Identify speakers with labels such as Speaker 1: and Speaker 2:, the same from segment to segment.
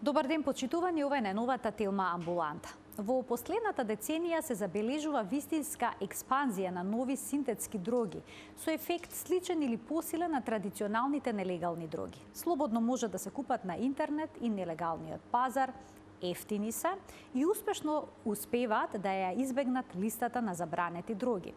Speaker 1: Добар ден, почитувани, ова е најновата Телма амбуланта. Во последната деценија се забележува вистинска експанзија на нови синтетски дроги, со ефект сличен или посилен на традиционалните нелегални дроги. Слободно може да се купат на интернет и нелегалниот пазар, ефтини се и успешно успеваат да ја избегнат листата на забранети дроги.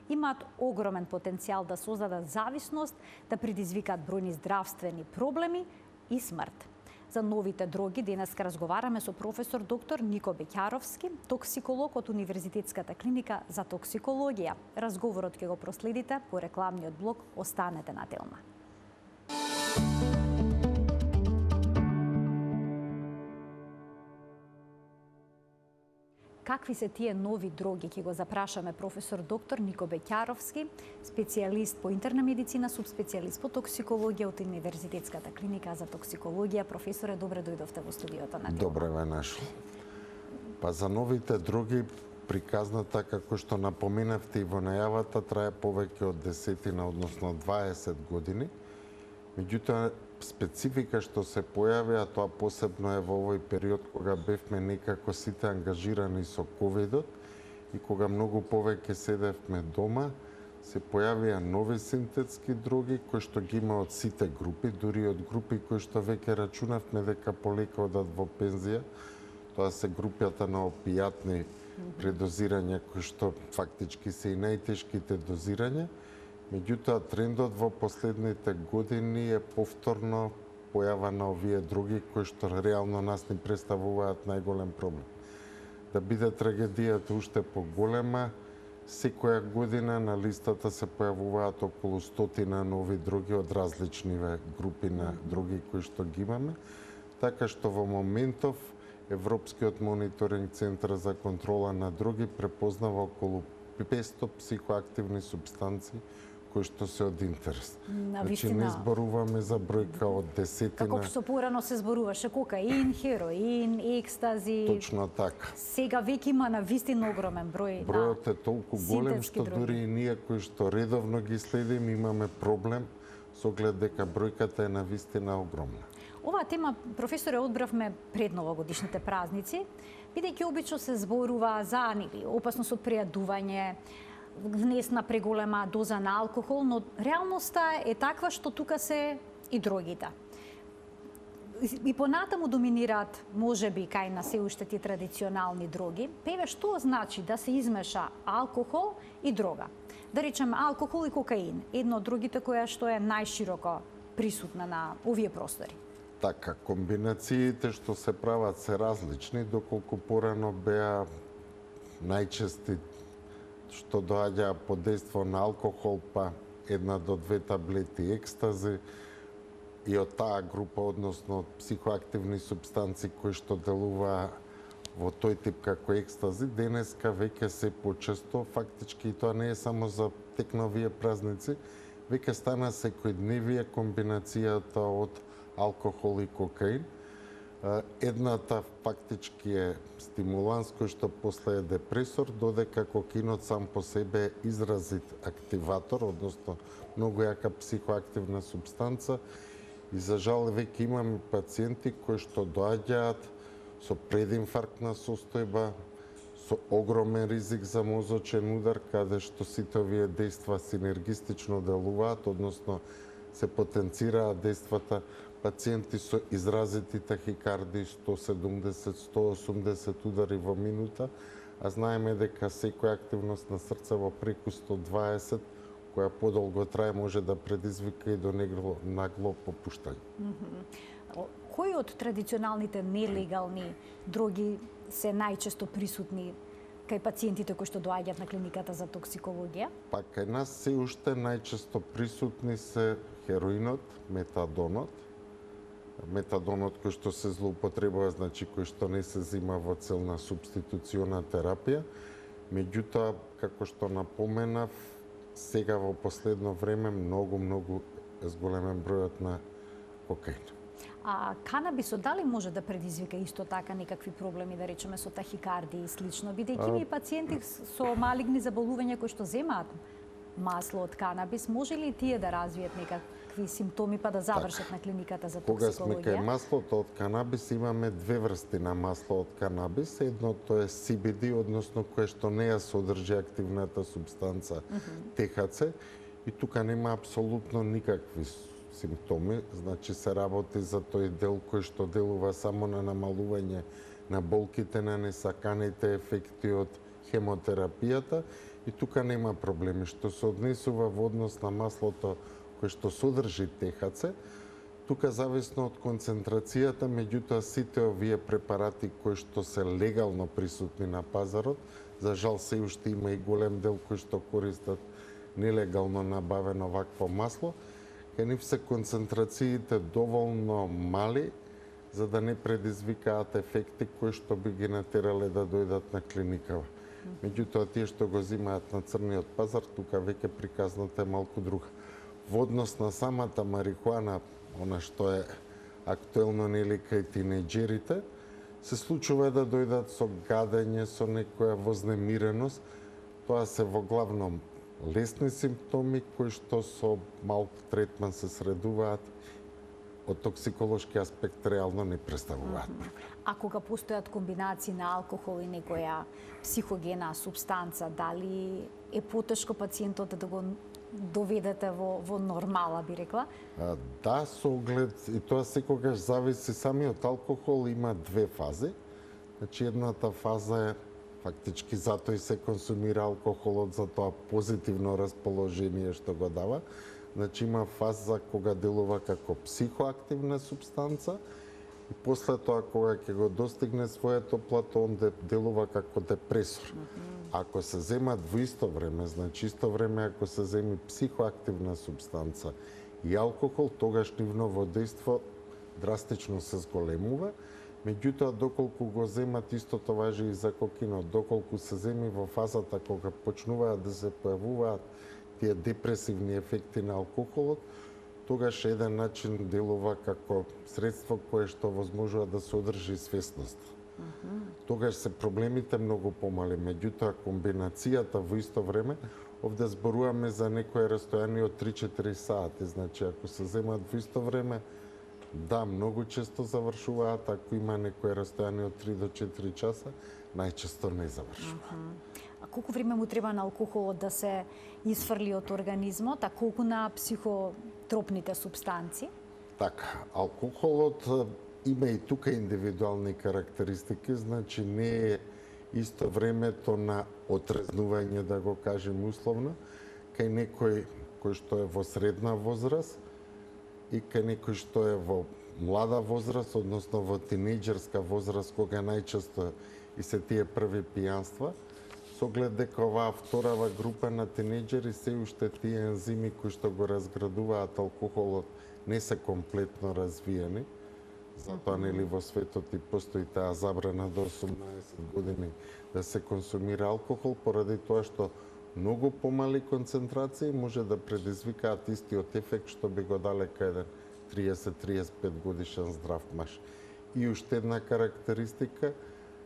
Speaker 1: Имаат огромен потенцијал да создадат зависност, да предизвикаат бројни здравствени проблеми и смрт. За новите дроги денеска разговараме со професор доктор Нико Беќаровски, токсиколог од Универзитетската клиника за токсикологија. Разговорот ќе го проследите по рекламниот блок. Останете на Телма. Какви се тие нови дроги? Ќе го запрашаме професор доктор Нико Беќаровски, специјалист по интерна медицина, субспецијалист по токсикологија од Универзитетската клиника за токсикологија. Професоре, добре дојдовте во студиото на Телма.
Speaker 2: Добре ве нашли. Па за новите дроги приказната, како што напоменавте и во најавата, трае повеќе од 10, односно 20 години. Меѓутоа, специфика што се појави, а тоа посебно е во овој период кога бевме некако сите ангажирани со ковидот и кога многу повеќе седевме дома, се појавија нови синтетски дроги кои што ги има од сите групи, дури од групи кои што веќе рачунавме дека полека одат во пензија. Тоа се групата на опијатни предозирања кои што фактички се и најтешките дозирања. Меѓутоа, трендот во последните години е повторно појава на овие дроги кои што реално нас ни представуваат најголем проблем. Да биде трагедијата уште поголема, секоја година на листата се појавуваат околу 100 нови дроги од различни групи на дроги кои што ги имаме, така што во моментов Европскиот мониторинг центар за контрола на дроги препознава околу 500 психоактивни супстанции кои што се од интерес. Значи не зборуваме за бројка од десетина.
Speaker 1: Како што порано се зборуваше кокаин, хероин, екстази.
Speaker 2: Точно така.
Speaker 1: Сега веќе има на вистина огромен број.
Speaker 2: Бројот е толку голем што дури и ние кои што редовно ги следим имаме проблем со оглед дека бројката е на вистина огромна.
Speaker 1: Оваа тема, професоре, одбравме пред новогодишните празници, бидејќи обично се зборува за опасност од прејадување, внесна преголема доза на алкохол, но реалноста е таква што тука се и дрогите. И понатаму доминираат, можеби, кај на се уште ти традиционални дроги. Певе, што значи да се измеша алкохол и дрога? Да речем алкохол и кокаин, едно од другите која што е најшироко присутна на овие простори.
Speaker 2: Така, комбинациите што се прават се различни, доколку порано беа најчести што доаѓа под дејство на алкохол, па 1 до 2 таблети екстази и од таа група, односно од психоактивни супстанции кои што делува во тој тип како екстази, денеска веќе се почесто, фактички и тоа не е само за тек на овие празници, веќе стана секојдневие комбинацијата од алкохол и кокаин. Едната фактички е стимуланс кој што после е депресор, додека кокаинот сам по себе е изразит активатор, односно многу јака психоактивна субстанца. И за жал веќе имаме пациенти кои што доаѓаат со прединфарктна состојба, со огромен ризик за мозочен удар, каде што сите овие дејства синергистично делуваат, односно се потенцираат дејствата. Пациенти со изразити тахикардии 170-180 удари во минута, а знаеме дека секоја активност на срце во преку 120, која подолго трае, може да предизвика и до нагло попуштање.
Speaker 1: Кои од традиционалните нелегални дроги се најчесто присутни кај пациентите кои што доаѓаат на клиниката за токсикологија?
Speaker 2: Па кај нас се уште најчесто присутни се хероинот, метадонот, кој што се злоупотребува, значи кој што не се зима во цел на субституциона терапија. Меѓутоа, како што напоменав, сега во последно време многу зголемен бројот на кокаин.
Speaker 1: А канабисот дали може да предизвика исто така некакви проблеми, да речеме со тахикардија и слично, бидејќи има и пациенти со малигни заболувања кои што земаат масло од канабис, може ли тие да развијат некакви симптоми па да завршат на клиниката за
Speaker 2: Кога сме кај
Speaker 1: токсикологија?
Speaker 2: маслото од канабис, имаме две врсти на масло од канабис. Едното е CBD, односно кое што не ја содржи активната субстанца THC, и тука нема апсолутно никакви симптоми, значи се работи за тој дел кој што делува само на намалување на болките, на несаканите ефекти од хемотерапијата, и тука нема проблеми. Што се однесува во однос на маслото кој што содржи THC, тука зависно од концентрацијата, меѓутоа сите овие препарати кои што се легално присутни на пазарот, за жал се уште има и голем дел кои што користат нелегално набавено вакво масло, кај нив се концентрациите доволно мали за да не предизвикаат ефекти кои што би ги натерале да дојдат на клиникава. Меѓутоа, тие што го земаат на црниот пазар, тука веќе приказната е малку друга. Во однос на самата марихуана, она што е актуелно нели кај тинејџерите, се случува да дојдат со гадење, со некоја вознемиреност. Тоа се во главном лесни симптоми кои што со малку третман се средуваат, од токсиколошки аспект реално не представуваат проблем.
Speaker 1: А кога постојат комбинации на алкохол и некоја психогена субстанца, дали е потешко пациентот да го доведете во нормала, би рекла?
Speaker 2: Да, со оглед, и тоа секогаш зависи, самиот алкохол има две фази. Значи, едната фаза е фактички затоа и се консумира алкохолот, за тоа позитивно расположение што го дава. Значи, има фаза кога делува како психоактивна субстанца, и после тоа кога ќе го достигне своето плато, он делува како депресор. Ако се земат во исто време, значи исто време ако се земи психоактивна субстанца и алкохол, тогаш нивно дејство драстично се зголемува. Меѓутоа, доколку го земат, истото важи и за кокинот, доколку се земи во фазата кога почнуваат да се појавуваат тие депресивни ефекти на алкохолот, тогаш еден начин делува како средство кое што возможува да се одржи свесност. Тогаш се проблемите многу помали, меѓутоа комбинацијата во исто време, овде зборуваме за некое растојание од 3-4 сати, значи ако се земат во исто време, да, многу често завршуваат, ако има некое растојание од 3 до 4 часа, најчесто не завршува.
Speaker 1: А колку време му треба на алкохолот да се изфрли од организмот, а колку на психотропните субстанци?
Speaker 2: Така, алкохолот има и тука индивидуални карактеристики, значи не е исто времето на отрезнување, да го кажем условно, кај некој кој што е во средна возраст и кај некој што е во млада возраст, односно во тинејџерска возраст, кога најчесто и се тие први пијанства, со оглед дека оваа вторава група на тинејџери се уште тие ензими кои што го разградуваат алкохолот не се комплетно развиени. Затоа нели во светот и постои таа забрана до 18 години да се консумира алкохол, поради тоа што многу помали концентрации може да предизвикаат истиот ефект што би го дале кај еден 30-35 годишен здрав маж. И уште една карактеристика,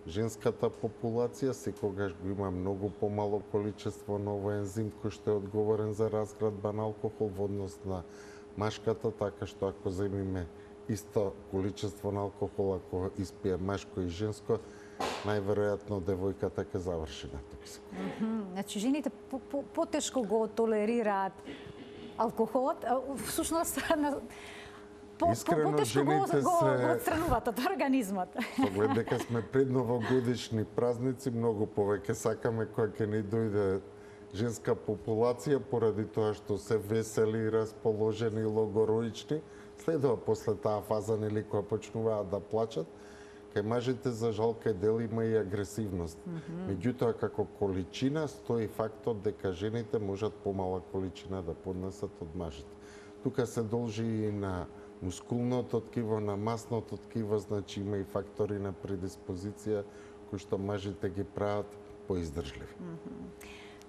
Speaker 2: женската популација секогаш го има многу помало количество на овој ензим кој што е одговорен за разградба на алкохол во однос на машката, така што ако земиме исто количество на алкохол, ако испие машко и женско, најверојатно девојката ќе заврши на токсиколог.
Speaker 1: Значи, жените потешко го толерираат алкохолот, всушност
Speaker 2: Искрено,
Speaker 1: потешко го
Speaker 2: жените се
Speaker 1: отстрануваат од организмот.
Speaker 2: Со оглед дека сме пред новогодишни празници, многу повеќе сакаме кога ќе ни дојде женска популација, поради тоа што се весели, расположени, логороични. Следува после таа фаза, нели, кога почнуваат да плачат, кај мажите за жал кај дел има и агресивност. Меѓутоа, како количина стои фактот дека жените можат помала количина да поднесат од мажите. Тука се должи и на мускулното ткиво, на масното ткиво, значи има и фактори на предиспозиција кои што мажите ги прават поиздржливи.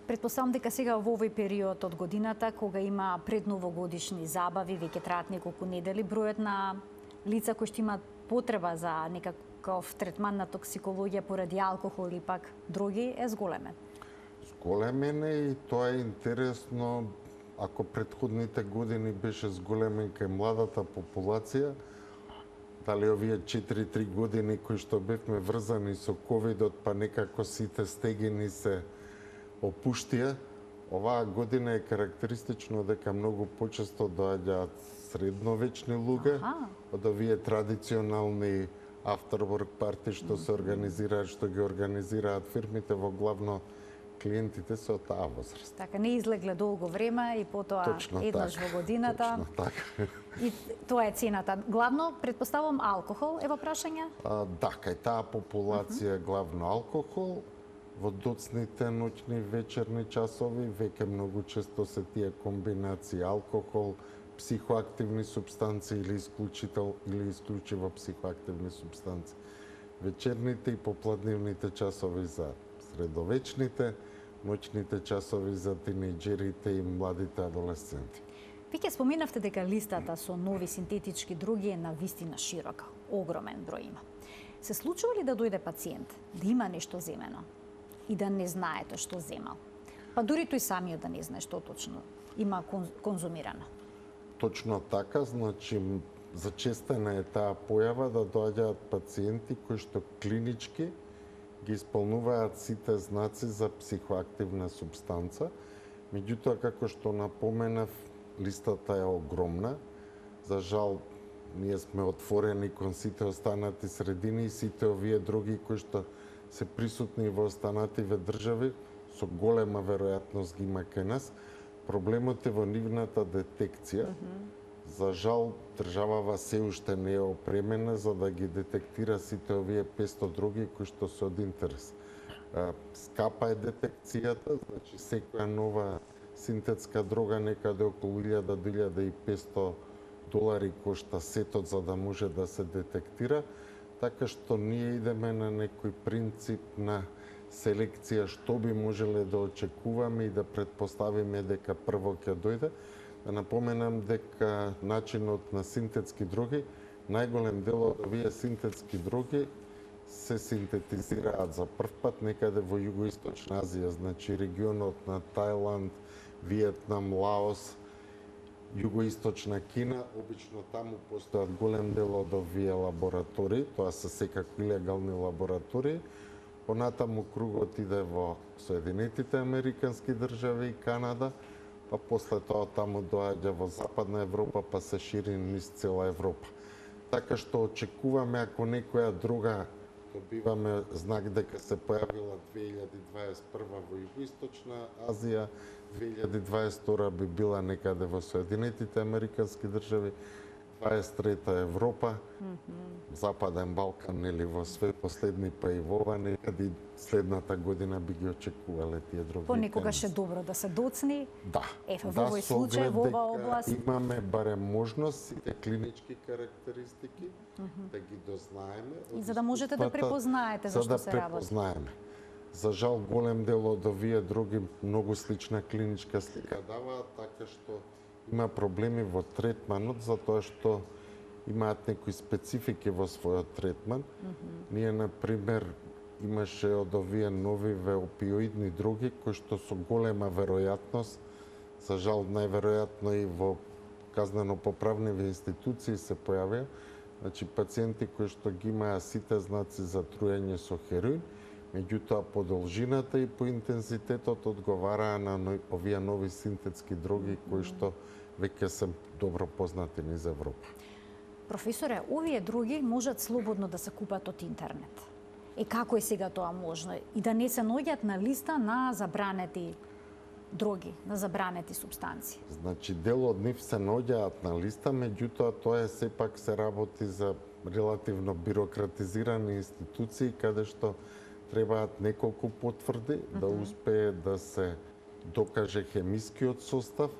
Speaker 1: Претпоставам дека сега во овој период од годината, кога има предновогодишни забави, веќе траат неколку недели, бројот на лица кои што имаат потреба за некаков третман на токсикологија поради алкохол или пак дроги е зголемен.
Speaker 2: Зголемен е, и тоа е интересно ако претходните години беше зголемен кај младата популација, дали овие 4-3 години кои што бевме врзани со ковидот, па некако сите стегини се опуштија, оваа година е карактеристично дека многу почесто доаѓаат средновечни луѓе од овие традиционални afterwork парти што се организираат, што ги организираат фирмите, во главно клиентите се од таа возраст.
Speaker 1: Така, не излегле долго време и потоа еднаш во годината.
Speaker 2: Точно така.
Speaker 1: И тоа е цената. Главно, предпоставувам, алкохол е во прашање?
Speaker 2: Да, кај таа популација главно алкохол. Во доцните ноќни вечерни часови веќе многу често се тие комбинации алкохол, психоактивни супстанции или исклучиво психоактивни супстанции. Вечерните и попладневните часови за средовечните, ноќните часови за тинејџерите и младите адолесценти.
Speaker 1: Вие споменавте дека листата со нови синтетички други е навистина широка, огромен број има. Се случува ли да дојде пациент, да има нешто земено и да не знаете што земал? Па дури тој самиот да не знае што точно има конзумирано.
Speaker 2: Точно така, значи зачестена е таа појава да доаѓаат пациенти кои што клинички ги исполнуваат сите знаци за психоактивна субстанца. Меѓутоа, како што напоменав, листата е огромна. За жал, ние сме отворени кон сите останати средини и сите овие други кои што се присутни во останативе држави, со голема веројатност ги има кај нас. Проблемот е во нивната детекција. За жал, државава се уште не е опремена за да ги детектира сите овие 500 други кои што се од интерес. Скапа е детекцијата, значи секоја нова синтетска дрога некаде околу 1000-1500 долари кошта сетот за да може да се детектира, така што ние идеме на некој принцип на селекција што би можеле да очекуваме и да предпоставиме дека прво ќе дојде. Да напоменам дека начинот на синтетски дроги, најголем дел од овие синтетски дроги се синтетизираат за прв пат некаде во Југоисточна Азија, значи регионот на Тајланд, Виетнам, Лаос, Југоисточна Кина, обично таму постојат голем дел од овие лаборатории, тоа се секако илегални лаборатории. Понатаму кругот иде во Соединетите Американски држави и Канада, па после тоа таму доаѓа во Западна Европа, па се шири низ цела Европа. Така што очекуваме ако некоја друга добиваме знак дека се појавила 2021 во Југоисточна Азија, 2022 би била некаде во Соединетите Американски држави, 23-та Европа, Западен Балкан, нели во све последни, па и во ова некаде следната година би ги очекувале тие други.
Speaker 1: Понекогаш е добро да се доцни.
Speaker 2: Да.
Speaker 1: Во овој случај, во оваа област.
Speaker 2: Имаме барем можност сите клинички карактеристики да ги дознаеме.
Speaker 1: И за да можете да препознаете за што се работи.
Speaker 2: За да препознаеме. За жал, голем дел од овие други многу слична клиничка слика даваат, така што има проблеми во третманот, затоа што имаат некои специфики во својот третман. Ние, например, имаше од овие нови опиоидни други, кои што со голема веројатност, за жал најверојатно и во казнено-поправниве институции се појавија, значи пациенти кои што ги имаа сите знаци за труење со хероин, меѓутоа по должината и по интензитетот одговараа на овие нови синтетски дроги кои што веќе се добро познати низ Европа.
Speaker 1: Професоре, овие други можат слободно да се купат од интернет. Како е сега тоа можно? И да не се наоѓаат на листа на забранети дроги, на забранети субстанции?
Speaker 2: Значи, дел од нив се наоѓаат на листа, меѓутоа тоа сепак се работи за релативно бирократизирани институции, каде што требаат неколку потврди да успее да се докаже хемискиот состав,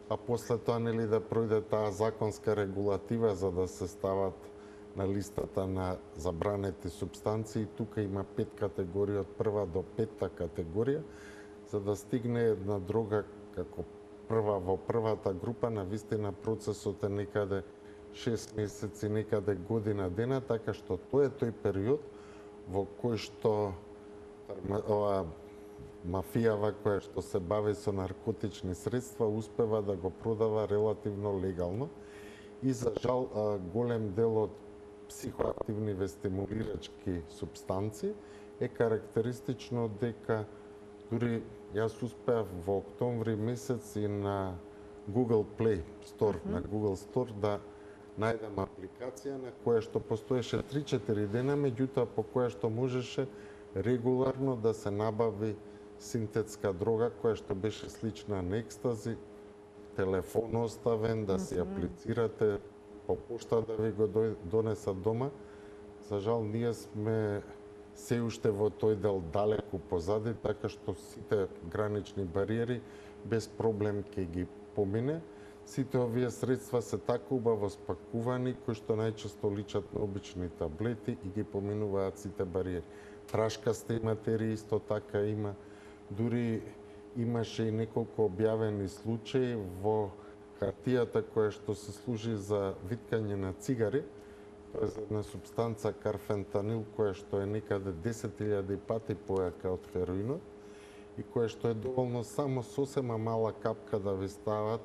Speaker 2: а после тоа нели да пројде таа законска регулатива за да се стават на листата на забранети субстанции. Тука има 5 категории од прва до 5-та категорија, за да стигне една дрога како прва во првата група, навистина процесот е некаде 6 месеци, некаде година дена, така што тоа е тој период во кој што мафијава која што се бави со наркотични средства успева да го продава релативно легално и за жал голем дел од психоактивни стимулирачки супстанци е карактеристично дека дури јас успеав во октомври месец и на Google Play Store, на Google Store да најдам апликација на која што постоеше 3-4 дена, меѓутоа по која што можеше регуларно да се набави синтетска дрога која што беше слична на екстази, телефон оставен, да си аплицирате, по пошта да ви го донесат дома. За жал, ние сме се уште во тој дел далеку позади, така што сите гранични бариери без проблем ќе ги помине. Сите овие средства се така убаво спакувани, кои што најчесто личат на обични таблети и ги поминуваат сите бариери. Прашкасти материи исто така има. Дури имаше и неколку објавени случаи во хартијата која што се служи за виткање на цигари. Тоа е една супстанца карфентанил која што е некаде 10.000 пати појака од хероинот и која што е доволно само сосема мала капка да ви стават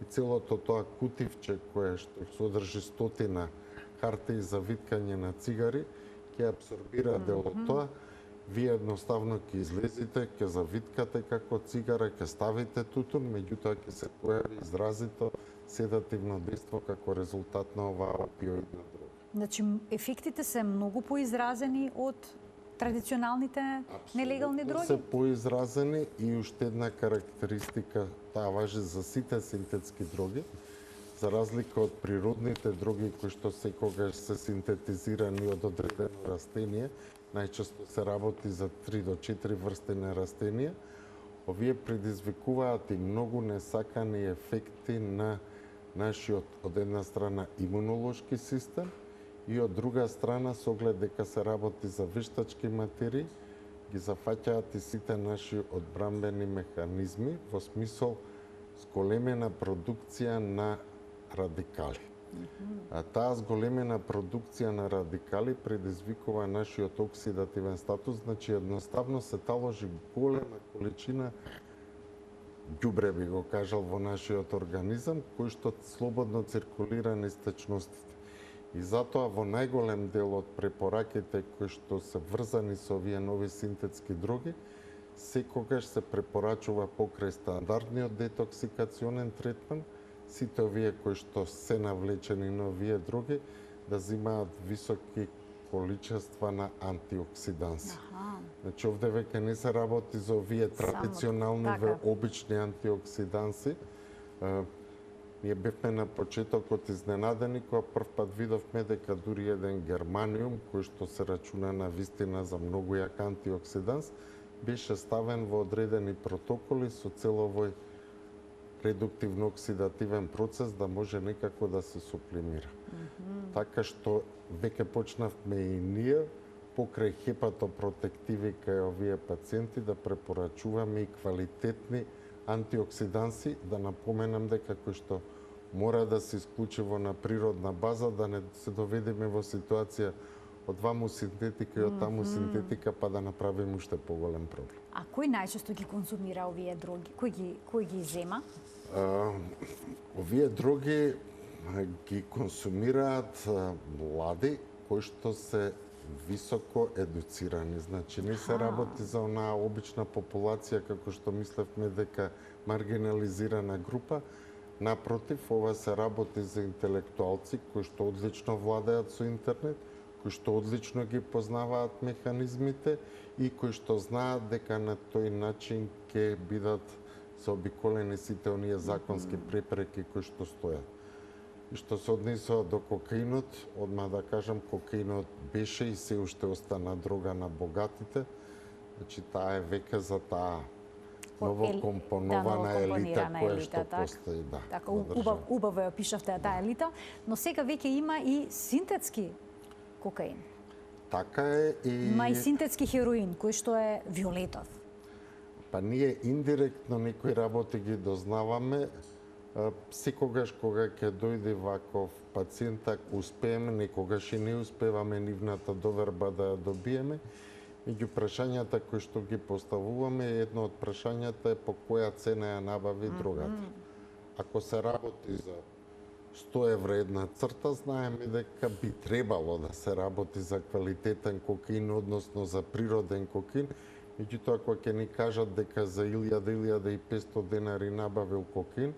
Speaker 2: и целото тоа кутивче кое што содржи 100 хартии за виткање на цигари ќе абсорбира дел од тоа. Вие едноставно ќе излезите, ќе завиткате како цигара, ќе ставите тутун, меѓутоа ќе се појави изразито седативно дејство како резултат на оваа опиоидна дрога.
Speaker 1: Значи, ефектите се многу поизразени од традиционалните нелегални дроги?
Speaker 2: Се поизразени и уште една карактеристика, таа важи за сите синтетски дроги, за разлика од природните дроги кои што секогаш се синтетизирани од одредено растение, најчесто се работи за 3 до 4 врсти на растенија, овие предизвикуваат и многу несакани ефекти на нашиот, од една страна, имунолошки систем и од друга страна, со оглед дека се работи за вештачки материи, ги зафаќаат и сите наши одбранбени механизми во смисол зголемена продукција на радикали. Таа зголемена продукција на радикали предизвикува нашиот оксидативен статус, значи едноставно се таложи голема количина ѓубре, би го кажал, во нашиот организам, кој што слободно циркулира низ течностите. И затоа во најголем дел од препораките кои што се врзани со овие нови синтетски дроги, секогаш се препорачува покрај стандардниот детоксикационен третман, сите овие кои што се навлечени на овие дроги да земаат високи количества на антиоксиданси. Значи, овде веќе не се работи за овие традиционални, обични антиоксиданси. Ние бевме на почетокот изненадени кога првпат видовме дека дури еден германиум, кој што се рачуна на вистина за многу јак антиоксиданс, беше ставен во одредени протоколи со цел овој редуктивно-оксидативен процес да може некако да се суплимира. Така што веќе почнавме и ние покрај хепатопротективи кај овие пациенти да препорачуваме и квалитетни антиоксиданси, да напоменам дека кој што мора да се исклучиво на природна база, да не се доведеме во ситуација од ваму синтетика и од таму синтетика, па да направиме уште поголем проблем.
Speaker 1: А кој најчесто ги консумира овие дроги? Кој ги зема?
Speaker 2: Овие дроги ги консумираат млади кои што се високо едуцирани. Значи, не се работи за онаа обична популација како што мислевме дека маргинализирана група. Напротив, ова се работи за интелектуалци кои што одлично владеат со интернет, кои што одлично ги познаваат механизмите и кои што знаат дека на тој начин ќе бидат заобиколени сите оние законски препреки кои што стојат. И што се однесува до кокаинот, одма да кажам, кокаинот беше и се уште остана дрога на богатите. Значи, таа е веќе за таа новокомпонована елита која што постои.
Speaker 1: Така, убаво ја пишавте таа елита, но сега веќе има и синтетски кокаин.
Speaker 2: Така е и...
Speaker 1: Има и синтетски хероин, кој што е виолетов.
Speaker 2: Па ние индиректно некои работи ги дознаваме. Секогаш кога ќе дојде ваков пациент, ако успееме, некогаш и не успеваме нивната доверба да ја добиеме, Меѓу прашањата кои што ги поставуваме, едно од прашањата е по која цена ја набави дрогата. Ако се работи за 100 евра една црта, знаеме дека би требало да се работи за квалитетен кокаин, односно за природен кокаин. Меѓутоа, ако ќе ни кажат дека за 1000-1500 денари набавил кокаин,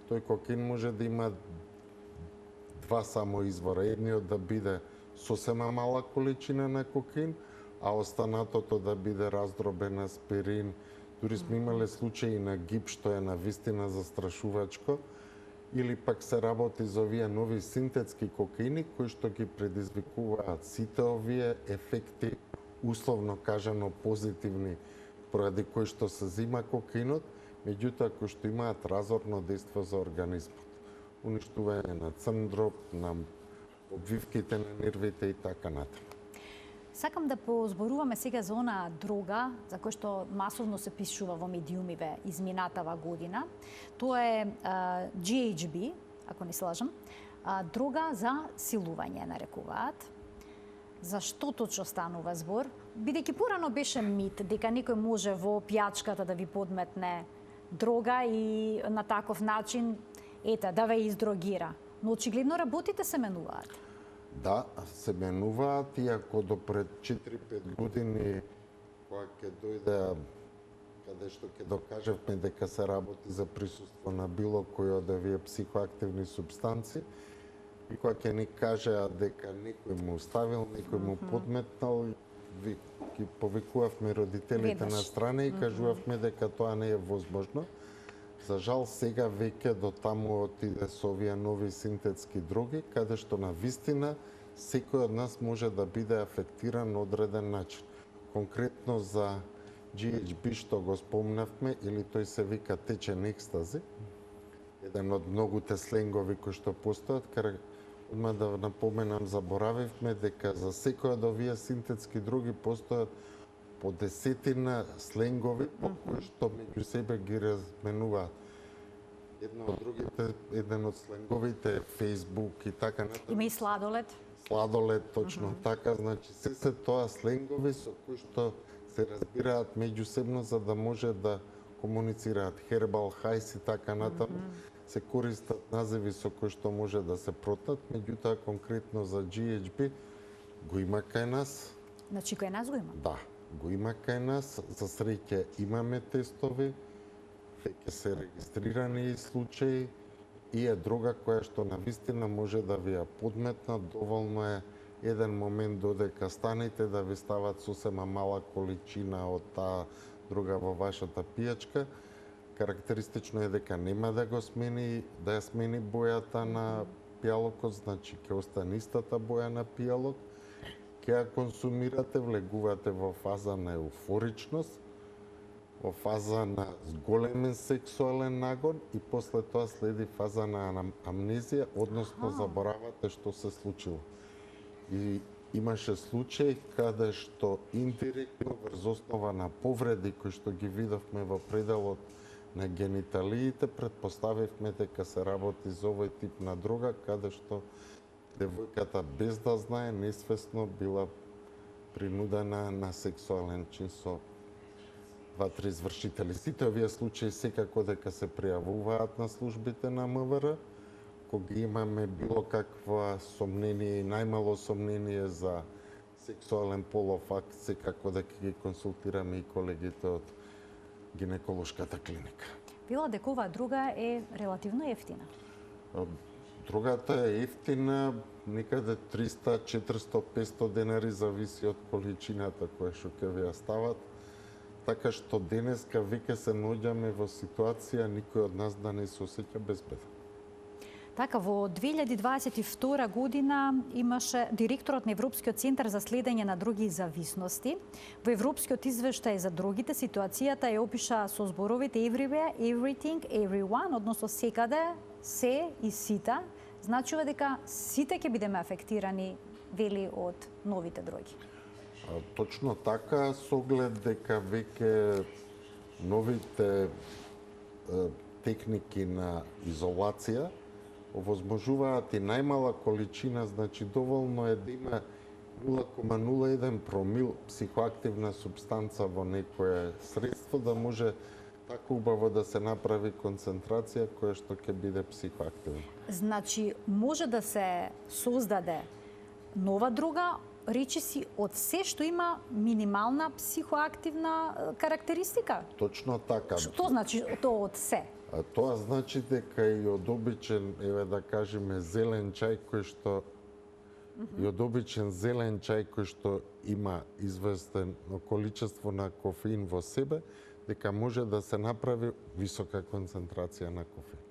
Speaker 2: тој кокаин може да има два само извора. Едниот да биде сосема мала количина на кокаин, а останатото да биде раздробен аспирин. Дури сме имале случаи на гип, што е навистина застрашувачко, или пак се работи за овие нови синтетски кокаини, кои што ги предизвикуваат сите овие ефекти, условно кажано позитивни, поради кои што се зима кокаинот, меѓутоа кои што имаат разорно дејство за организмот. Уништување на црн дроб, на обвивките на нервите и така натаму.
Speaker 1: Сакам да позборуваме сега за онаа дрога за која што масовно се пишува во медиумиве изминатава година. Тоа е GHB, ако не се лажам, дрога за силување нарекуваат. За што точно станува збор? Бидејќи порано беше мит дека некој може во пијачката да ви подметне дрога и на таков начин да ве издрогира. Но очигледно работите се менуваат.
Speaker 2: Да, се менуваат, иако до пред 4-5 години, кога ќе дојде, каде што ќе докажевме дека се работи за присуство на било кој од овие психоактивни супстанци, и кога ќе ни кажеа дека некој му оставил, некој му подметнал, ги повикувавме родителите на страна и кажувавме дека тоа не е возможно. За жал, сега веќе до таму отиде со овие нови синтетски дроги, каде што на вистина секој од нас може да биде афектиран на одреден начин. Конкретно за GHB што го спомнавме, или тој се вика течен екстази, еден од многуте сленгови кои што постојат, одма да напоменам, заборавивме дека за секој од овие синтетски дроги постојат по десетина сленгови по кои што меѓу себе ги разменуваат. Еден од сленговите е Facebook и така натаму.
Speaker 1: Има и сладолед.
Speaker 2: Сладолед, точно така, значи се тоа сленгови со кои што се разбираат меѓусебно за да може да комуницираат. Herbal Highs и така натаму се користат називи со кои што може да се протнат, меѓутоа конкретно за GHB го има кај нас.
Speaker 1: Значи кај нас го има?
Speaker 2: Да, го има кај нас. За среќа имаме тестови, веќе се регистрирани случаи и е дрога која што навистина може да ви ја подметна. Доволно е еден момент додека станете да ви стават сосема мала количина од таа дрога во вашата пијачка. Карактеристично е дека нема да го смени, да ја смени бојата на пијалокот, значи ќе остане истата боја на пијалок. Ќе ја консумирате, влегувате во фаза на еуфоричност, во фаза на зголемен сексуален нагон и после тоа следи фаза на амнезија, односно заборавате што се случило. И имаше случаи каде што индиректно врз основа на повреди кои што ги видовме во пределот на гениталиите, предпоставивме дека се работи за овој тип на дрога, каде што девојката без да знае, несвесно била принудена на сексуален чин со 2-3 извршители. Сите овие случаи секако дека се пријавуваат на службите на МВР, кога имаме било каква сомнение и најмало сомнение за сексуален полов акт, секако дека ги консултираме и колегите од гинеколошката клиника.
Speaker 1: Била дека оваа дрога е релативно ефтина.
Speaker 2: Дрогата е ефтина, некаде 300, 400, 500 денари, зависи од количината која што ќе ви ја стават. Така што денеска веќе се наоѓаме во ситуација никој од нас да не се осеќа безбеден.
Speaker 1: Така, во 2022 година имаше директорот на Европскиот центар за следење на други зависности. Во Европскиот извештај за другите ситуацијата е опиша со зборовите everywhere, everything, everyone, односно секаде, се и сите. Значува дека сите ќе бидеме афектирани, вели, од новите дроги.
Speaker 2: Точно така, со оглед дека веќе новите техники на изолација овозможуваат и најмала количина, значи доволно е да има 0,01 промил психоактивна супстанца во некое средство да може така убаво да се направи концентрација која што ќе биде психоактивна.
Speaker 1: Значи, може да се создаде нова дрога, речиси од се што има минимална психоактивна карактеристика?
Speaker 2: Точно така.
Speaker 1: Што значи тоа од се?
Speaker 2: Тоа значи дека и од обичен, еве да кажеме, зелен чај кој што и од обичен зелен чај кој што има известно количество на кофеин во себе, дека може да се направи висока концентрација на кофеин.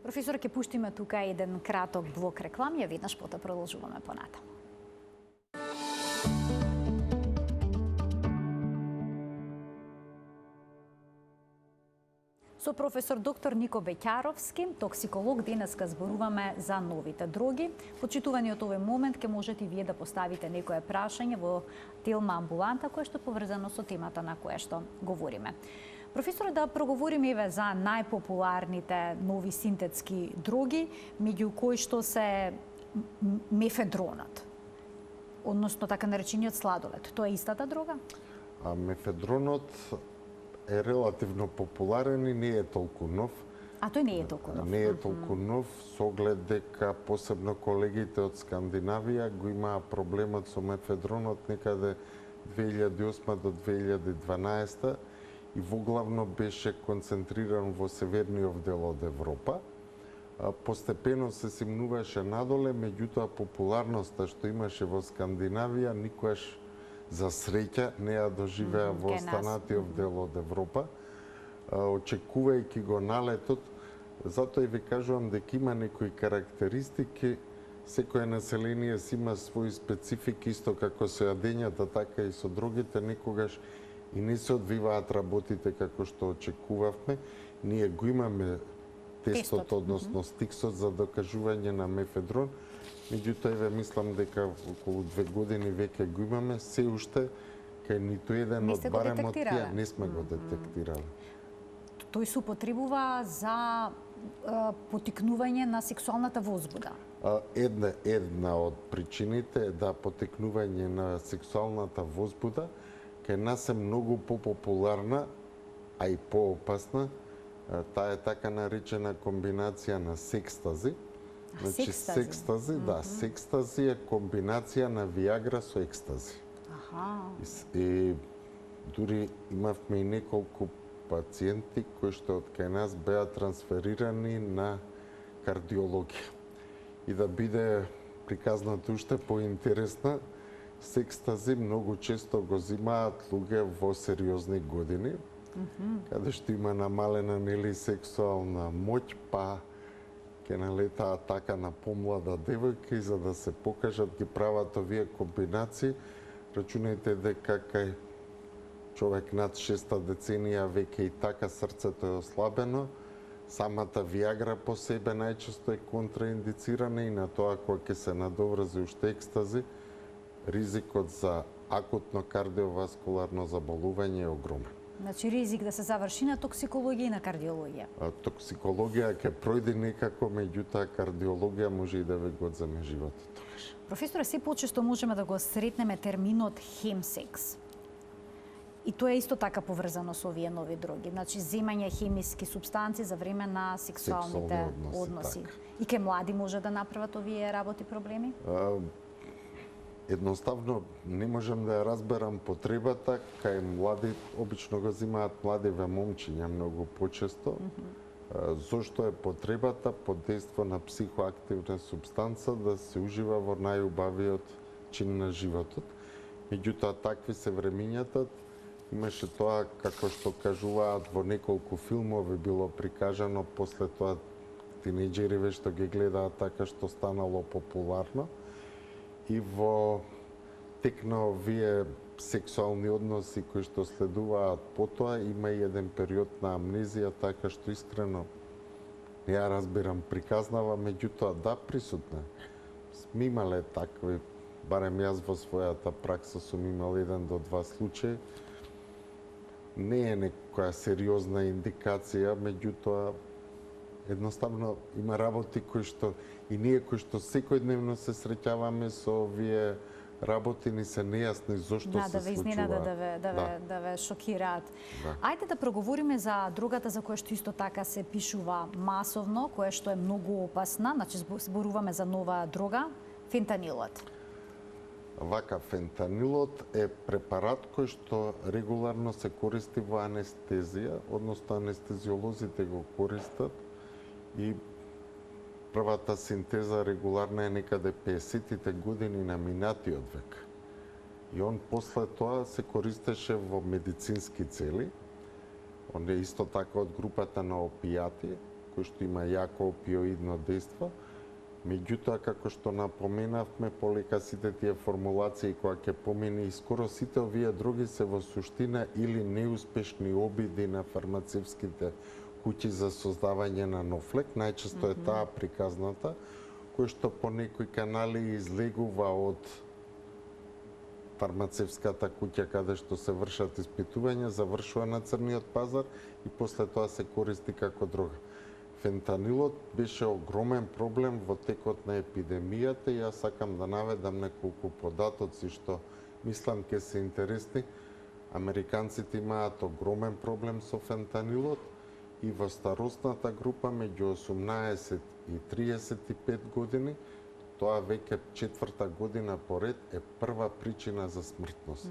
Speaker 1: Професор, ќе пуштиме тука еден краток блок реклами, а веднаш потоа продолжуваме понатаму. Со професор доктор Нико Беќаровски, токсиколог, денеска зборуваме за новите дроги. Почитувани од овој момент ќе можете и вие да поставите некое прашање во Телма амбуланта, кое што е поврзано со темата на која што говориме. Професор, да проговориме еве за најпопуларните нови синтетски дроги, меѓу кои што се мефедронот, односно така наречениот сладолед. Тоа е истата дрога?
Speaker 2: Мефедронот е релативно популарен и не е толку нов.
Speaker 1: А тој не е толку нов?
Speaker 2: Не е толку нов, со оглед дека посебно колегите од Скандинавија го имаа проблемот со мефедронот некаде 2008 до 2012 и воглавно беше концентриран во северниот дел од Европа. Постепено се симнуваше надоле, меѓутоа популарноста што имаше во Скандинавија никогаш за среќа не ја доживеа во останатиот дел од Европа, очекувајќи го налетот. Затоа и ви кажувам дека има некои карактеристики, секое население си има своји специфики, исто како со јадењата, така и со другите, некогаш и не се одвиваат работите како што очекувавме. Ние го имаме тестот, односно стиксот за докажување на мефедрон, меѓутоа еве мислам дека околу 2 години веќе го имаме, се уште кај ниту еден од барем од тие не сме го детектирали.
Speaker 1: Тој се употребува за потикнување на сексуалната возбуда.
Speaker 2: Една од причините е да потикнување на сексуалната возбуда кај нас е многу популарна, а и поопасна. Таа е така наречена комбинација на секстази. Значи, секстази, да, секстази е комбинација на виагра со екстази. И дури имавме и неколку пациенти кои што од кај нас беа трансферирани на кардиологија. И да биде приказната уште поинтересна, секстази многу често го зимаат луѓе во сериозни години, каде што има намалена нели сексуална моќ, па ќе налетаат така на помлада девојка и за да се покажат ги прават овие комбинации. Рачунајте дека кај човек над 6-та деценија веќе и така срцето е ослабено, самата виагра по себе најчесто е контраиндицирана и на тоа кога ќе се надоврзи уште екстази, ризикот за акутно кардиоваскуларно заболување е огромен.
Speaker 1: Значи ризик да се заврши на токсикологија и на кардиологија.
Speaker 2: Токсикологија ќе пројде некако, меѓутоа кардиологија може и да ве го одземе животот тогаш.
Speaker 1: Професоре, се почесто можеме да го сретнеме терминот хемсекс. И тоа е исто така поврзано со овие нови дроги. Значи, земање хемиски супстанции за време на сексуалните односи.
Speaker 2: Така.
Speaker 1: И ке млади може да направат овие работи проблеми?
Speaker 2: Едноставно не можам да ја разберам потребата, кај млади, обично го зимаат младиве момчиња многу почесто. Зошто е потребата под дејство на психоактивна супстанца да се ужива во најубавиот чин на животот. Меѓутоа, такви се времињата, имаше тоа, како што кажуваат, во неколку филмови било прикажано, после тоа тинејџериве што ги гледаат така што станало популарно. И во тек на овие сексуални односи кои што следуваат потоа, има и еден период на амнезија, така што искрено не ја разбирам приказнава, меѓутоа да, присутна. Сме имале такви, барем јас во својата пракса сум имал 1 до 2 случаи. Не е некоја сериозна индикација, меѓутоа едноставно има работи кои што и ние кои што секојдневно се среќаваме со овие работи ни се нејасни зошто
Speaker 1: Да,
Speaker 2: се
Speaker 1: да ве изненада,
Speaker 2: случуваат.
Speaker 1: да ве шокираат.
Speaker 2: Да.
Speaker 1: Ајде да проговориме за другата за која што исто така се пишува масовно, која што е многу опасна, значи зборуваме за нова дрога, фентанилот.
Speaker 2: Вака, фентанилот е препарат кој што регуларно се користи во анестезија, односно анестезиолозите го користат и првата синтеза регуларна е некаде 50-тите години на минатиот век. И он после тоа се користеше во медицински цели. Он е исто така од групата на опијати, кој што има јако опиоидно дејство. Меѓутоа, како што напоменавме, полека сите тие формулации која ќе помени, скоро сите овие други се во суштина или неуспешни обиди на фармацевските куќи за создавање на нов лек, најчесто е таа приказната, кој што по некои канали излегува од фармацевската куќа каде што се вршат испитувања, завршува на црниот пазар и после тоа се користи како дрога. Фентанилот беше огромен проблем во текот на епидемијата и јас сакам да наведам неколку податоци што мислам ке се интересни. Американците имаат огромен проблем со фентанилот и во старосната група меѓу 18 и 35 години, тоа веќе 4-та година поред е прва причина за смртност.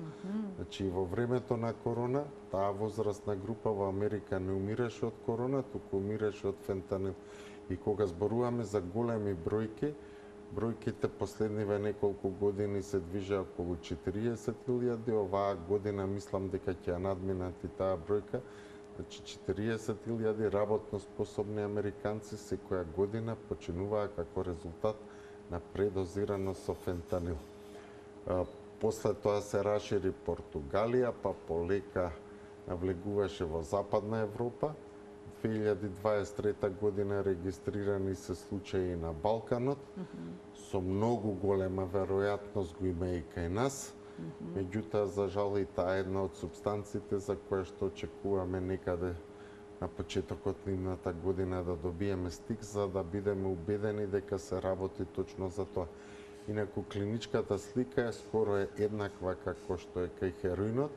Speaker 2: Значи, во времето на корона, таа возрастна група во Америка не умираше од корона, туку умираше од фентанил. И кога зборуваме за големи бројки, бројките последниве неколку години се движа околу 40.000, оваа година мислам дека ќе ја надминат и таа бројка. Значи 40.000 работно способни американци секоја година починуваа како резултат на предозираност со фентанил. После тоа се расшири Португалија, па полека навлегуваше во Западна Европа. 2023 година регистрирани се случаи на Балканот, со многу голема веројатност го има и кај нас. Меѓутоа, за жал, и таа е една од субстанциите за која што очекуваме некаде на почетокот на идната година да добиеме стик, за да бидеме убедени дека се работи точно за тоа. Инаку клиничката слика е скоро еднаква како што е кај хероинот,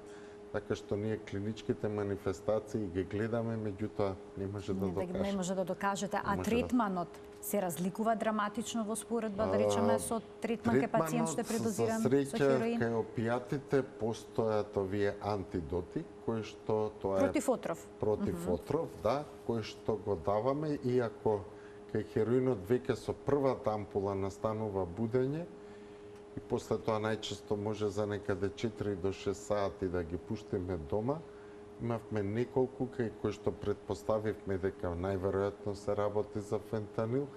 Speaker 2: така што ние клиничките манифестации ги гледаме, меѓутоа не може да докаже.
Speaker 1: Не може да докажете, а третманот се разликува драматично во споредба, да речеме, со третман кај пациент што е предозиран со хероин?
Speaker 2: За среќа, кај опијатите постојат овие антидоти, кои што тоа е
Speaker 1: против отров.
Speaker 2: Против отров, да, кои што го даваме, иако кај хероинот веќе со првата ампула настанува будење, и после тоа најчесто може за некаде 4 до 6 сати да ги пуштиме дома. Имавме неколку кои што предпоставивме дека најверојатно се работи за фентанил,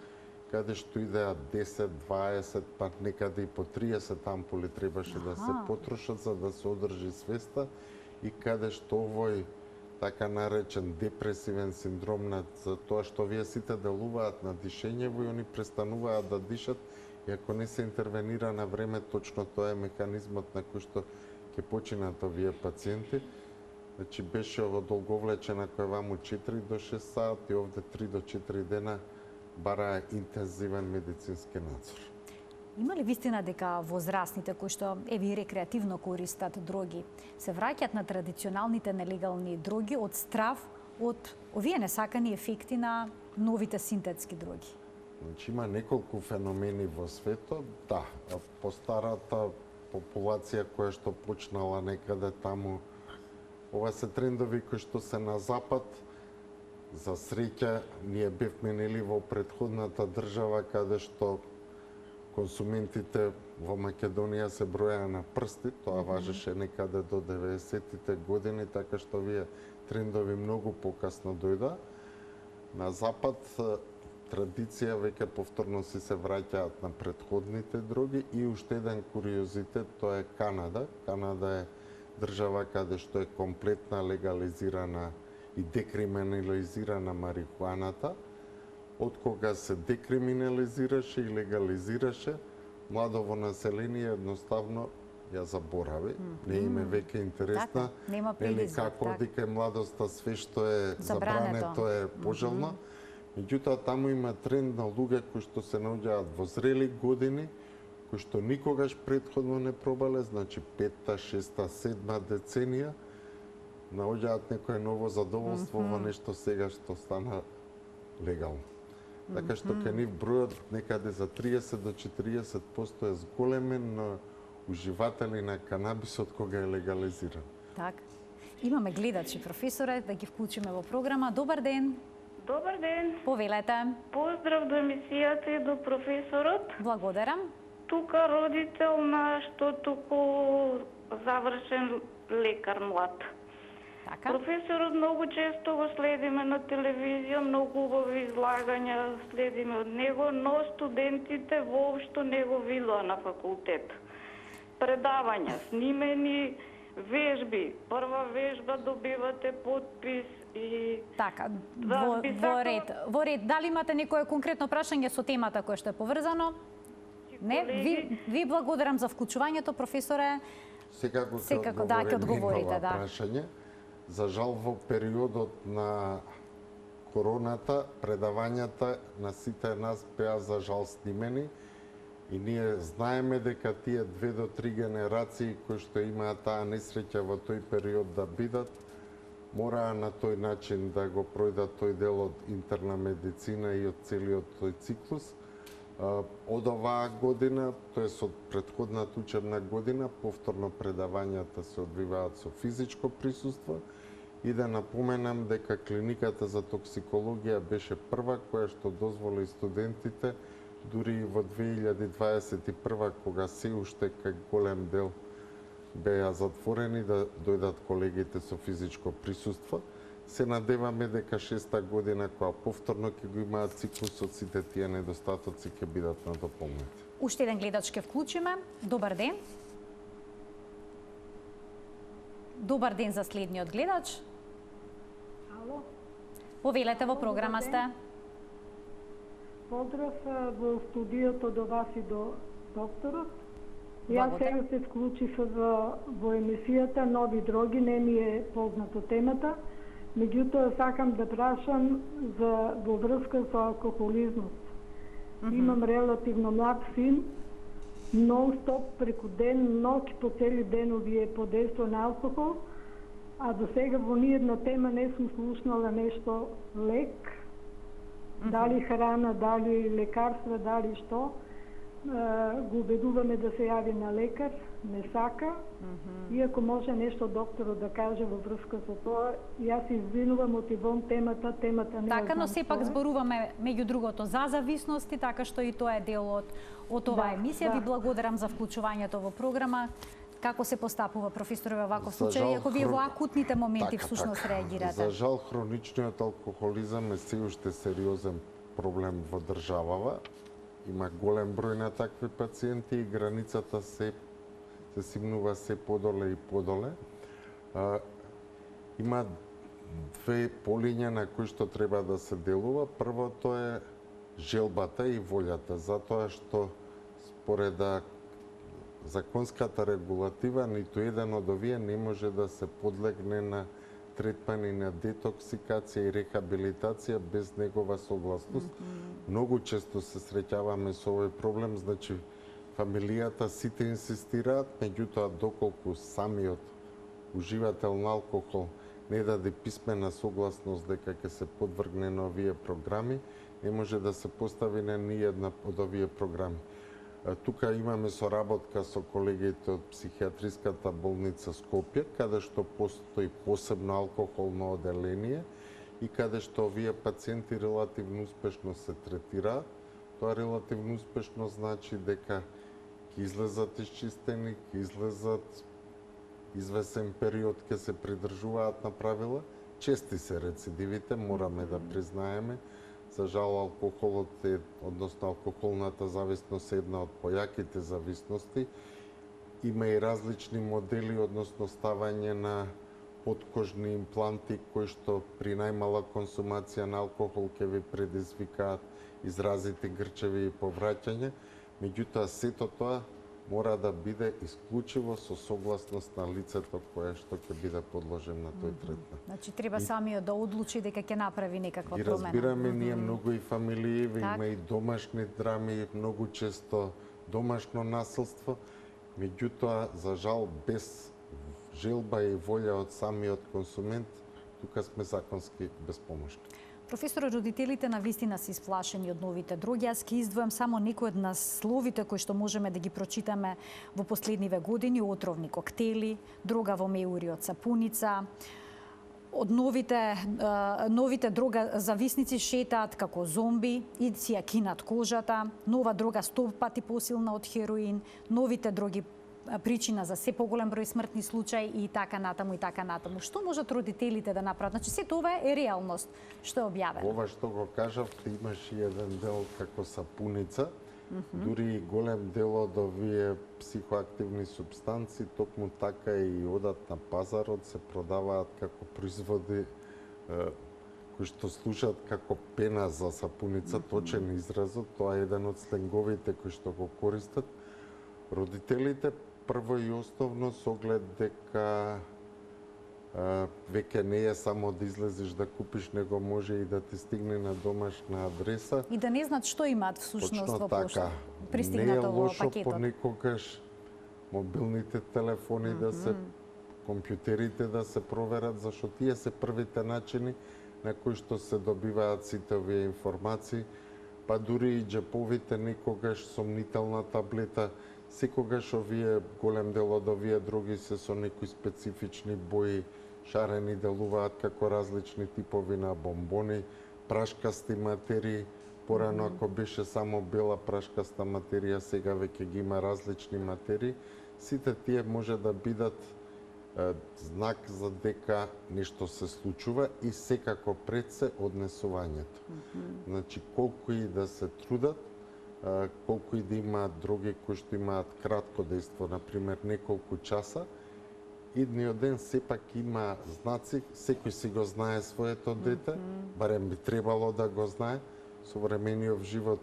Speaker 2: каде што идеа 10, 20, па некаде и по 30 ампули требаше да се потрошат за да се одржи свеста и каде што овој така наречен депресивен синдром за тоа што овие сите делуваат на дишењево и они престануваат да дишат и ако не се интервенира на време, точно тоа е механизмот на кој што ќе починат овие пациенти. Значи беше одолговлечена кој ваму 4 до 6 сати, овде 3 до 4 дена бараа интензивен медицински надзор.
Speaker 1: Има ли вистина дека возрастните кои што еви рекреативно користат дроги се враќаат на традиционалните нелегални дроги од страв од овие несакани ефекти на новите синтетски дроги?
Speaker 2: Значи има неколку феномени во светот. Да, постарата популација која што почнала некаде таму, ова се трендови кои што се на запад. За среќа, ние бевме нели во претходната држава каде што консументите во Македонија се броја на прсти, тоа важеше некаде до 90-тите години, така што овие трендови многу покасно дојда. На запад традиција веќе повторно се враќаат на претходните дроги и уште еден куриозитет, тоа е Канада. Канада е држава каде што е комплетна легализирана и декриминализирана марихуаната. Од кога се декриминализираше и легализираше, младово население едноставно ја заборави. Не им е веќе интересна.
Speaker 1: Нема
Speaker 2: прилиза. Како дека младоста све што е забрането е пожелно. Меѓутоа, таму има тренд на луѓе кои што се наоѓаат во зрели години, кои што никогаш претходно не пробале, значи 5-та, 6-та, 7-та деценија, наоѓаат некое ново задоволство во нешто сега што стана легално. Така што кај нив бројот некаде за 30 до 40% е зголемен на уживатели на канабисот кога е легализиран.
Speaker 1: Така. Имаме гледачи, професоре, да ги вклучиме во програма. Добар ден.
Speaker 3: Добар ден.
Speaker 1: Повелете.
Speaker 3: Поздрав до емисијата и до професорот.
Speaker 1: Благодарам.
Speaker 3: Тука родител на што туку завршен лекар млад.
Speaker 1: Така.
Speaker 3: Професорот многу често го следиме на телевизија, многу убави излагања следиме од него, но студентите воопшто не го видоа на факултет. Предавања, снимени, вежби. Прва вежба добивате подпис и...
Speaker 1: Така,
Speaker 3: Да,
Speaker 1: во ред. Дали имате некое конкретно прашање со темата која што е поврзано? Не, ви благодарам за вклучувањето, професоре.
Speaker 2: Секако
Speaker 1: да, ќе одговорите, да.
Speaker 2: Прашање. За жал во периодот на короната, предавањата на сите нас беа за жал снимени и ние знаеме дека тие 2 до 3 генерации кои што имаат таа несреќа во тој период да бидат, мораа на тој начин да го пројдат тој дел од интерна медицина и од целиот тој циклус. Од оваа година, тоест од претходната учебна година, повторно предавањата се одвиваат со физичко присуство и да напоменам дека клиниката за токсикологија беше прва која што дозволи студентите, дури и во 2021, кога се уште кај голем дел беа затворени, да дојдат колегите со физичко присуство. Се надеваме дека 6-та година, која повторно ќе го имаат циклусот, сите тие недостатоци ќе бидат надополнети.
Speaker 1: Уште еден гледач ќе вклучиме. Добар ден. Добар ден за следниот гледач.
Speaker 4: Ало.
Speaker 1: Повелете, во програма сте.
Speaker 4: Поздрав во студиото до вас и до докторот. Јас сега се вклучив во емисијата Нови дроги, не ми е познато темата. Меѓутоа сакам да прашам во врска со алкохолизмот. Имам релативно млад син, нон-стоп преку ден, ноќ, по цели денови е под дејство на алкохол, а до сега во ниедна тема не сум слушнала нешто лек, дали храна, дали лекарства, дали што. Го убедуваме да се јави на лекар, не сака. Иако може нешто докторот да каже во врска со тоа, јас извинувам од Ивон темата не
Speaker 1: Така, но
Speaker 4: знам
Speaker 1: сепак
Speaker 4: што е.
Speaker 1: зборуваме меѓу другото за зависности, така што и тоа е дел од оваа емисија. Ви благодарам за вклучувањето во програма. Како се постапува, професоре, во ваков случај, ако вие во акутните моменти всушност реагирате?
Speaker 2: За жал, хроничниот алкохолизам е се уште сериозен проблем во државава. Има голем број на такви пациенти и границата се симнува се подоле и подоле. Има две полиња на кои што треба да се делува. Првото е желбата и волјата, затоа што според законската регулатива ниту еден од овие не може да се подлегне на третмани на детоксикација и рехабилитација без негова согласност. Многу често се среќаваме со овој проблем, значи фамилијата сите инсистираат, меѓутоа доколку самиот уживател на алкохол не даде писмена согласност дека ќе се подвргне на овие програми, не може да се постави на ниедна од овие програми. Тука имаме соработка со колегите од психијатриската болница Скопје, каде што постои посебно алкохолно оделение и каде што овие пациенти релативно успешно се третираат. Тоа релативно успешно значи дека ќе излезат исчистени, ќе излезат извесен период, ќе се придржуваат на правила. Чести се рецидивите, мораме да признаеме. За жал, алкохолот е, односно алкохолната зависност е една од појаките зависности. Има и различни модели, односно ставање на подкожни импланти кои што при најмала консумација на алкохол ќе ви предизвикаат изразити грчеви и повраќање. Меѓутоа, сето тоа мора да биде исклучиво со согласност на лицето кое што ќе биде подложен на тој третман.
Speaker 1: Значи треба самиот да одлучи дека ќе направи некаква промена.
Speaker 2: И разбираме ние многу и фамилии, има и домашни драми, многу често домашно насилство, меѓутоа, за жал, без желба и волја од самиот консумент, тука сме законски безпомошни.
Speaker 1: Професор, родителите на вистина се исплашени од новите дроги. Јас ќе издвојам само некои од насловите кои што можеме да ги прочитаме во последниве години: отровни коктели, дрога во меури од сапуница. Од новите дрога зависници шетаат како зомби и си ја кинат кожата, нова дрога 100 пати посилна од хероин, новите дроги причина за се поголем број смртни случаи и така натаму и така натаму. Што можат родителите да направат? Значи се тоа е реалност што е објавено.
Speaker 2: Ова што го кажавте, имаш и еден дел како сапуница. Дури и голем дел од овие психоактивни субстанци токму така и одат на пазарот, се продаваат како производи кои што служат како пена за сапуница, точен изразот, тоа е еден од сленговите кои што го користат. Родителите прво и основно со оглед дека веќе не е само да излезеш да купиш, него може и да ти стигне на домашна адреса.
Speaker 1: И да не знаат што имаат всушност во пошта.
Speaker 2: Пристигнато во пакетот. Не е лошо понекогаш мобилните телефони да се, компјутерите да се проверат, зашто тие се првите начини на кои што се добиваат сите овие информации, па дури и џеповите некогаш сомнителна таблета. Секогаш овие, голем дел од овие дроги се со некои специфични бои, шарени, делуваат како различни типови на бомбони, прашкасти материи. Порано ако беше само бела прашкаста материја, сега веќе ги има различни материи. Сите тие може да бидат знак за дека нешто се случува и секако пред се однесувањето. Значи, колку и да се трудат, колку и да имаат дроги кои што имаат кратко дејство, например неколку часа, идниот ден сепак има знаци, секој си го знае своето дете, барем би требало да го знае. Современиот живот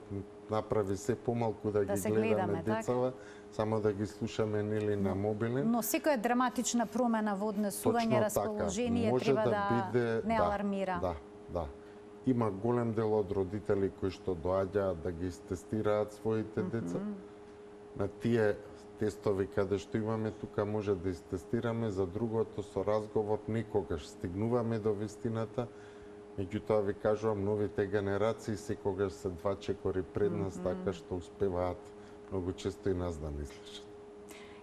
Speaker 2: направи се помалку да ги гледаме децава, само да ги слушаме нели на мобилен.
Speaker 1: Но секоја драматична промена во однесување, расположение треба да не алармира.
Speaker 2: Да. Има голем дел од родители кои што доаѓаат да ги тестираат своите деца. На тие тестови каде што имаме тука може да истестираме, за другото со разговор никогаш стигнуваме до вистината. Меѓутоа ви кажувам, новите генерации секогаш се два чекори пред нас, така што успеваат многу често и нас да не слушат.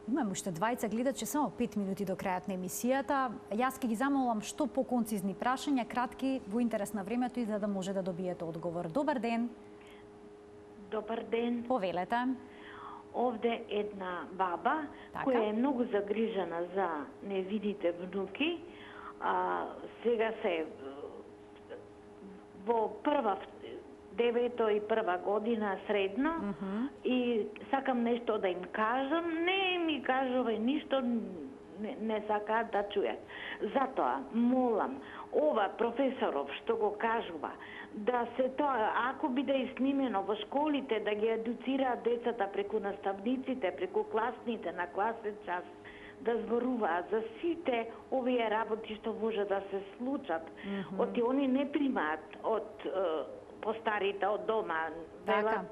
Speaker 1: Имаме уште двајца гледачи, само 5 минути до крајот на емисијата. Јас ќе ги замолам што поконцизни прашања, кратки, во интерес на времето и за да може да добиете одговор. Добар ден.
Speaker 5: Добар ден.
Speaker 1: Повелете.
Speaker 5: Овде една баба која е многу загрижена за невидите внуки. Сега се во прва 9 и прва година средно и сакам нешто да им кажам, не ми кажува ништо, не сакаат да чујат. Затоа молам ова професоров што го кажува да се тоа, ако биде и снимено во школите, да ги едуцираат децата преку наставниците, преку класните на класен час, да зборуваат за сите овие работи што може да се случат. Оти они не примаат од постарите од дома, велат,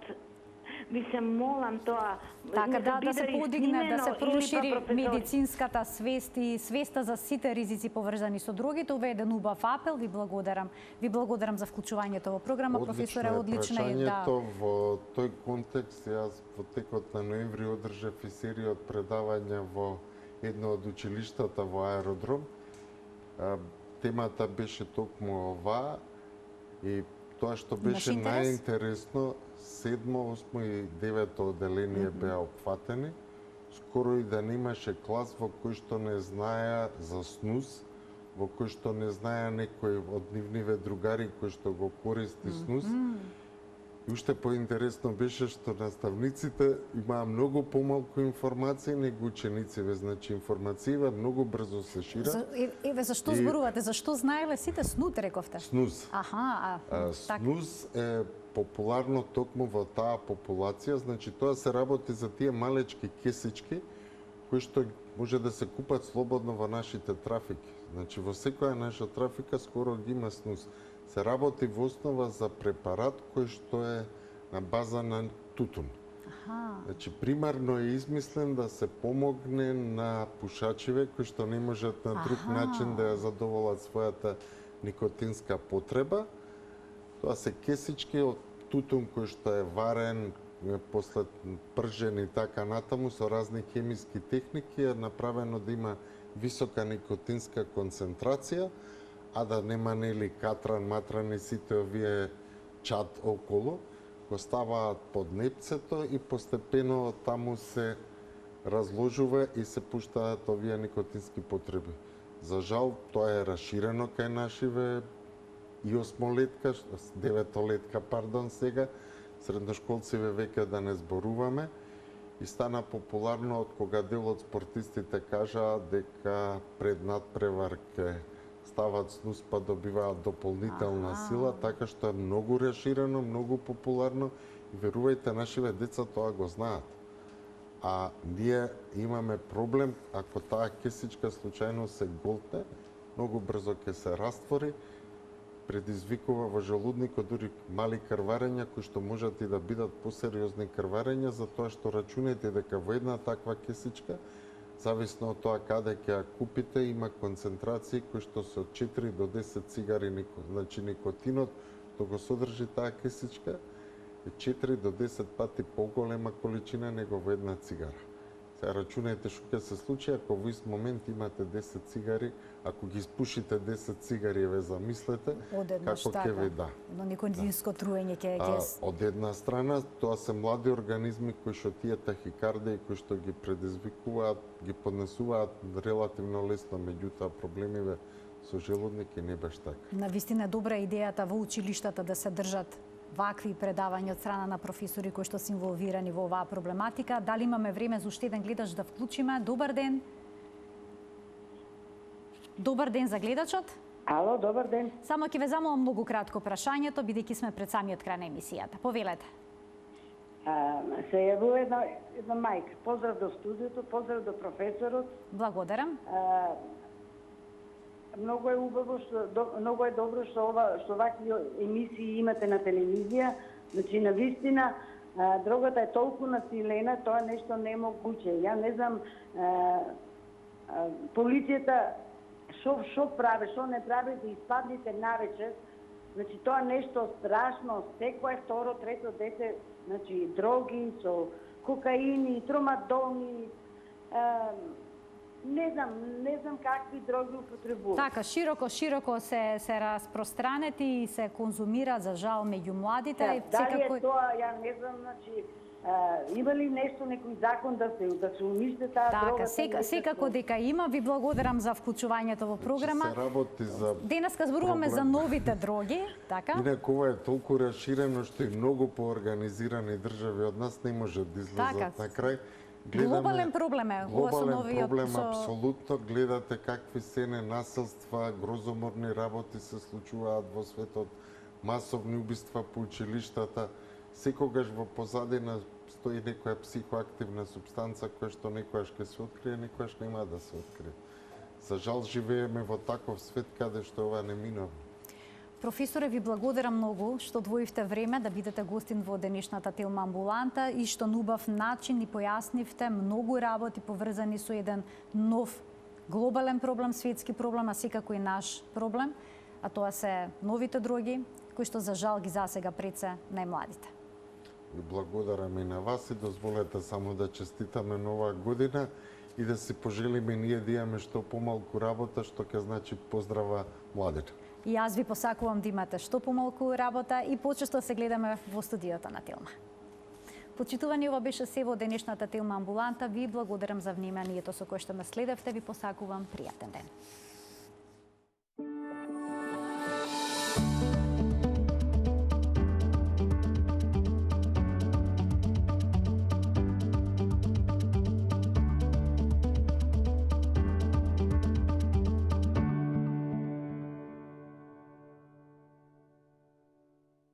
Speaker 5: ви се молам тоа.
Speaker 1: Така да се подигне, да се прошири медицинската свест и свеста за сите ризици поврзани со дрогите. Ова е еден убав апел, ви благодарам. Ви благодарам за вклучувањето во програма, професоре, одлично е.
Speaker 2: Прашањето во тој контекст, јас во текот на ноември одржав и серија од предавања во едно од училиштата во Аеродром. Темата беше токму ова и тоа што беше најинтересно, 7, 8 и 9 одделение беа опфатени. Скоро и да немаше клас во кој што не знаеа за снус, во кој што не знаеа некој од нивниве другари кој што го користи снус. И уште поинтересно беше што наставниците имаа многу помалку информации него учениците, значи информацијава многу брзо се шира.
Speaker 1: Еве зашто зборувате? Зашто знаеле сите снут, рековте?
Speaker 2: Снус. Снус е популарно токму во таа популација, значи тоа се работи за тие малечки кесички кои што може да се купат слободно во нашите трафики. Значи во секоја наша трафика скоро ги има снус. Се работи во основа за препарат кој што е на база на тутун. Значи, примарно е измислен да се помогне на пушачиве кои што не можат на друг начин да ја задоволат својата никотинска потреба. Тоа се кесички од тутун кој што е варен, после пржен и така натаму со разни хемиски техники е направено да има висока никотинска концентрација, а да нема нели катран, матран и сите овие чад околу, го ставаат под непцето и постепено таму се разложува и се пуштаат овие никотински потреби. За жал, тоа е расширено кај нашиве и 8-летка, 9-летка, сега, средношколциве веќе да не зборуваме, и стана популарно од кога дел од спортистите кажаа дека пред надпревар ќе стават снус па добиваат дополнителна сила, така што е многу расширено, многу популарно и верувајте, нашиве деца тоа го знаат. А ние имаме проблем, ако таа кесичка случајно се голтне, многу брзо ќе се раствори, предизвикува во желудникот дури мали крварења кои што можат и да бидат посериозни крварења, затоа што рачунете дека во една таква кесичка, зависно од тоа каде ќе ја купите, има концентрации кои што се од 4 до 10 цигари, значи никотинот што го содржи таа кесичка е 4 до 10 пати поголема количина него во една цигара. Сега рачунајте што ќе се случи ако во ист момент имате 10 цигари, ако ги испушите 10 цигари, ве замислете како ќе ви да.
Speaker 1: Но никотинско труење ќе
Speaker 2: Од една страна, тоа се млади организми кои што тие тахикардии кои што ги предизвикуваат, ги поднесуваат релативно лесно, меѓутоа проблемиве со желудник и не баш така.
Speaker 1: Навистина добра идејата во училиштата да се држат вакви предавања од страна на професори кои што се инволвирани во оваа проблематика. Дали имаме време за уште еден гледач да вклучиме? Добар ден. Добар ден за гледачот.
Speaker 6: Ало, добар ден.
Speaker 1: Само ќе ве замолам многу кратко прашањето, бидејќи сме пред самиот крај на емисијата. Повелете.
Speaker 6: Се јавува една мајка. Поздрав до студиото, поздрав до професорот.
Speaker 1: Благодарам.
Speaker 6: Многу е убаво многу е добро што вакви емисии имате на телевизија. Значи навистина дрогата е толку насилена, тоа е нешто немогуче. Ја не знам полицијата што прави, што не прави да испаднете навечер. Значи тоа нешто страшно, секое второ, трето дете, значи дроги со кокаини, тромадони, не знам какви дроги употребуваат.
Speaker 1: Така, широко се распространети и се конзумира за жал меѓу младите.
Speaker 6: Дали е тоа, ја не знам, значи има ли нешто, некој закон да се уништи таа дрога?
Speaker 1: Така, секако дека има. Ви благодарам за вклучувањето во програма.
Speaker 2: Се работи за
Speaker 1: денеска зборуваме за новите дроги, така?
Speaker 2: Инаку ова е толку расширено што и многу поорганизирани држави од нас не може да излезат на крај.
Speaker 1: Глобален проблем е.
Speaker 2: Глобален проблем, апсолутно. Гледате какви се насилства, грозоморни работи се случуваат во светот, масовни убиства по училиштата. Секогаш во позадина стои некоја психоактивна субстанца која што некојаш ќе се открие, некојаш нема да се открие. За жал живееме во таков свет каде што ова неминовно.
Speaker 1: Професоре, ви благодарам многу што одвоивте време да бидете гостин во денешната Телма амбуланта и што на убав начин ни појаснивте многу работи поврзани со еден нов глобален проблем, светски проблем, а секако и наш проблем, а тоа се новите дроги, кои што за жал ги засега пред се најмладите.
Speaker 2: Ви благодарам и на вас и дозволете само да честитаме нова година и да си пожелиме ние да имаме што помалку работа, што ќе значи поздрава младите.
Speaker 1: И јас ви посакувам да имате што помалку работа и почесто се гледаме во студиото на Телма. Почитувани, ова беше се во денешната Телма амбуланта. Ви благодарам за вниманието со кое што ме следевте. Ви посакувам пријатен ден.